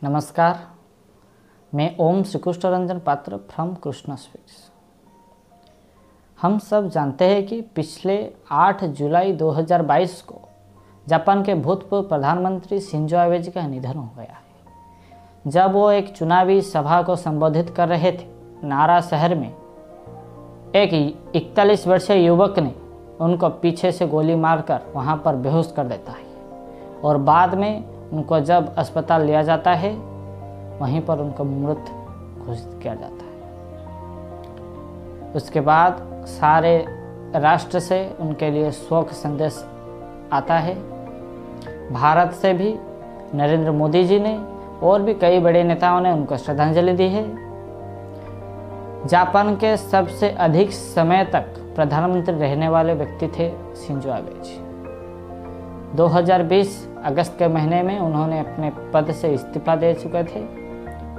नमस्कार, मैं ओम श्रीकृष्ण रंजन पात्र फ्रॉम कृष्णा स्वीट्स। हम सब जानते हैं कि पिछले 8 जुलाई 2022 को जापान के भूतपूर्व प्रधानमंत्री शिंजो आबे जी का निधन हो गया है। जब वो एक चुनावी सभा को संबोधित कर रहे थे, नारा शहर में एक 41 वर्षीय युवक ने उनको पीछे से गोली मारकर वहां पर बेहोश कर देता है और बाद में उनको जब अस्पताल लिया जाता है वहीं पर उनको मृत घोषित किया जाता है। उसके बाद सारे राष्ट्र से उनके लिए शोक संदेश आता है। भारत से भी नरेंद्र मोदी जी ने और भी कई बड़े नेताओं ने उनको श्रद्धांजलि दी है। जापान के सबसे अधिक समय तक प्रधानमंत्री रहने वाले व्यक्ति थे शिंजो आबे जी। 2020 अगस्त के महीने में उन्होंने अपने पद से इस्तीफा दे चुके थे,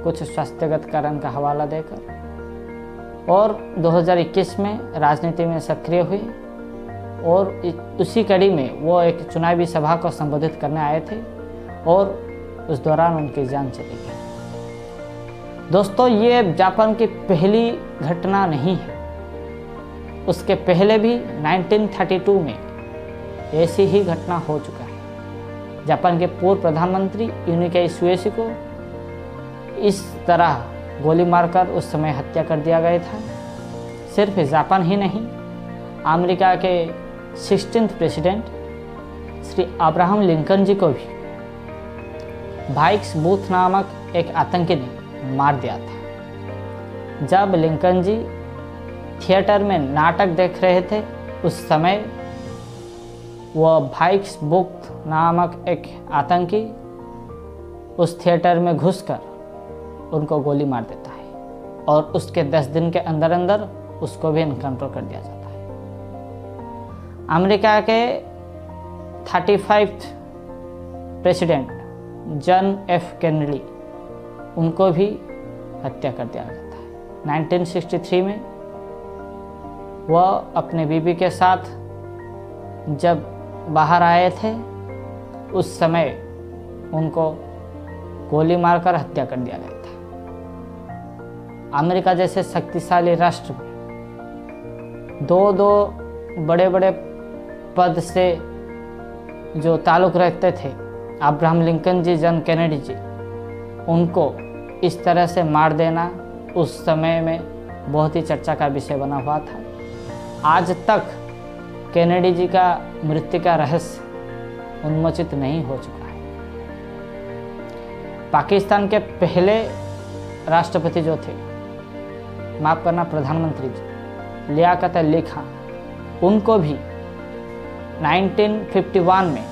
कुछ स्वास्थ्यगत कारण का हवाला देकर, और 2021 में राजनीति में सक्रिय हुए और उसी कड़ी में वो एक चुनावी सभा को संबोधित करने आए थे और उस दौरान उनकी जान चली गई। दोस्तों, ये जापान की पहली घटना नहीं है। उसके पहले भी 1932 में ऐसी ही घटना हो चुका है। जापान के पूर्व प्रधानमंत्री यूनिकाई सुएसी को इस तरह गोली मारकर उस समय हत्या कर दिया गया था। सिर्फ जापान ही नहीं, अमेरिका के 16th president Shri Abraham Lincoln ji को भी भाइक्स बूथ नामक एक आतंकी ने मार दिया था। जब लिंकन जी थिएटर में नाटक देख रहे थे, उस समय वह भाइक्स बूथ नामक एक आतंकी उस थिएटर में घुसकर उनको गोली मार देता है और उसके 10 दिन के अंदर अंदर उसको भी एनकाउंटर कर दिया जाता है। अमेरिका के 35th president John F Kennedy, उनको भी हत्या कर दिया जाता है। 1963 में वह अपने बीबी के साथ जब बाहर आए थे, उस समय उनको गोली मारकर हत्या कर दिया गया था। अमेरिका जैसे शक्तिशाली राष्ट्र में दो बड़े बड़े पद से जो ताल्लुक़ रखते थे, अब्राहम लिंकन जी, जॉन कैनेडी जी, उनको इस तरह से मार देना उस समय में बहुत ही चर्चा का विषय बना हुआ था। आज तक कैनेडी जी का मृत्यु का रहस्य उन्मोचित नहीं हो चुका है। पाकिस्तान के पहले राष्ट्रपति जो थे, माफ करना प्रधानमंत्री जी, लियाकत अली खान, उनको भी 1951 में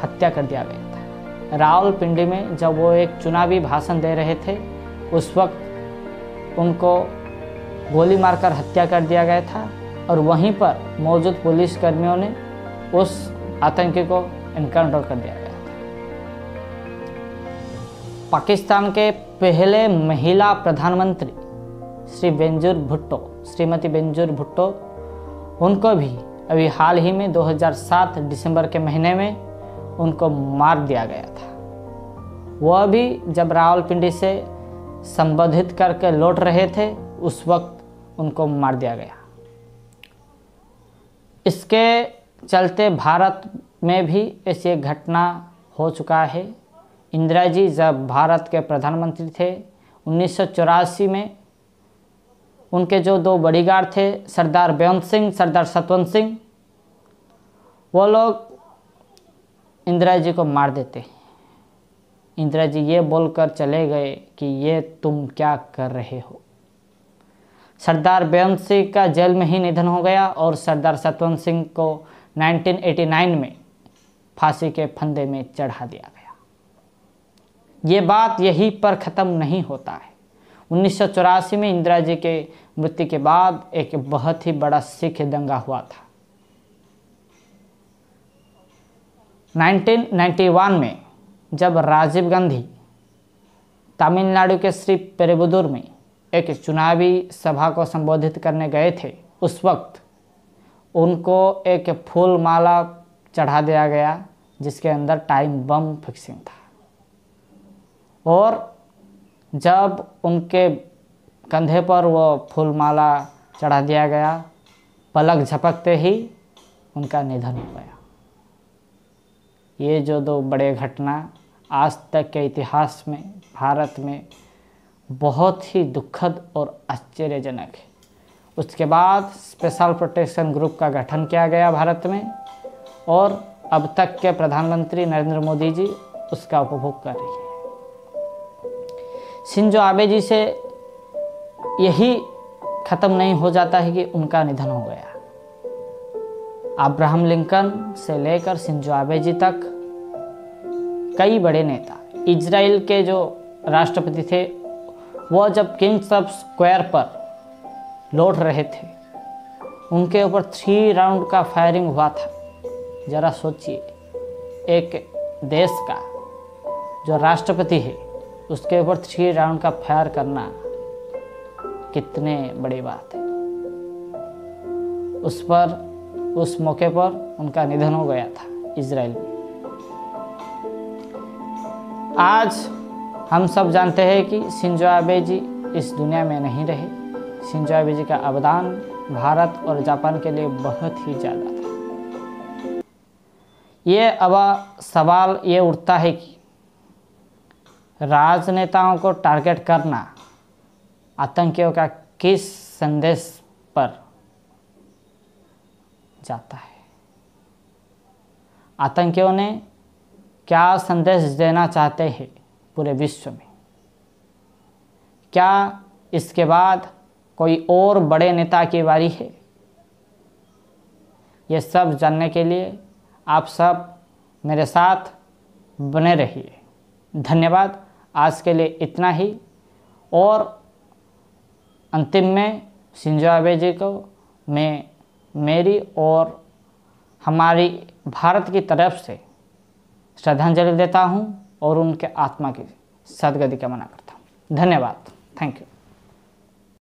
हत्या कर दिया गया था। रावलपिंडी में जब वो एक चुनावी भाषण दे रहे थे, उस वक्त उनको गोली मारकर हत्या कर दिया गया था और वहीं पर मौजूद पुलिस कर्मियों ने उस आतंकी को एनकाउंटर कर दिया गया था। पाकिस्तान के पहले महिला प्रधानमंत्री श्रीमती बेनजीर भुट्टो, उनको भी अभी हाल ही में 2007 दिसंबर के महीने में उनको मार दिया गया था। वह भी जब रावलपिंडी से संबोधित करके लौट रहे थे, उस वक्त उनको मार दिया गया। इसके चलते भारत में भी ऐसी एक घटना हो चुका है। इंदिरा जी जब भारत के प्रधानमंत्री थे 1984 में, उनके जो 2 बॉडीगार्ड थे, सरदार बेअंत सिंह, सरदार सतवंत सिंह, वो लोग इंदिरा जी को मार देते। इंदिरा जी ये बोलकर चले गए कि ये तुम क्या कर रहे हो। सरदार बेअंत सिंह का जेल में ही निधन हो गया और सरदार सतवंत सिंह को 1989 में फांसी के फंदे में चढ़ा दिया गया। ये बात यहीं पर ख़त्म नहीं होता है। 1984 में इंदिरा जी के मृत्यु के बाद एक बहुत ही बड़ा सिख दंगा हुआ था। 1991 में जब राजीव गांधी तमिलनाडु के श्री पेरुंबदूर में एक चुनावी सभा को संबोधित करने गए थे, उस वक्त उनको एक फूल माला चढ़ा दिया गया जिसके अंदर टाइम बम फिक्सिंग था। और जब उनके कंधे पर वो फूलमाला चढ़ा दिया गया, पलक झपकते ही उनका निधन हो गया। ये जो दो बड़े घटना आज तक के इतिहास में भारत में बहुत ही दुखद और आश्चर्यजनक है। उसके बाद स्पेशल प्रोटेक्शन ग्रुप का गठन किया गया भारत में और अब तक के प्रधानमंत्री नरेंद्र मोदी जी उसका उपभोग कर रही है। शिंजो आबे जी से यही ख़त्म नहीं हो जाता है कि उनका निधन हो गया। अब्राहम लिंकन से लेकर शिंजो आबे जी तक कई बड़े नेता, इजराइल के जो राष्ट्रपति थे वो जब किंग्स ऑफ स्क्वायर पर लौट रहे थे, उनके ऊपर 3 राउंड का फायरिंग हुआ था। ज़रा सोचिए, एक देश का जो राष्ट्रपति है उसके ऊपर 3 राउंड का फायर करना कितने बड़ी बात है। उस मौके पर उनका निधन हो गया था इजराइल में। आज हम सब जानते हैं कि शिंजो आबे जी इस दुनिया में नहीं रहे। शिंजो आबे जी का अवदान भारत और जापान के लिए बहुत ही ज़्यादा था। ये अब सवाल ये उठता है कि राजनेताओं को टारगेट करना आतंकियों का किस संदेश पर जाता है? आतंकियों ने क्या संदेश देना चाहते हैं पूरे विश्व में? क्या इसके बाद कोई और बड़े नेता की बारी है? ये सब जानने के लिए आप सब मेरे साथ बने रहिए। धन्यवाद। आज के लिए इतना ही। और अंतिम में शिंजो आबे जी को मैं मेरी और हमारी भारत की तरफ से श्रद्धांजलि देता हूं और उनके आत्मा की सद्गति कामना करता हूं। धन्यवाद। Thank you.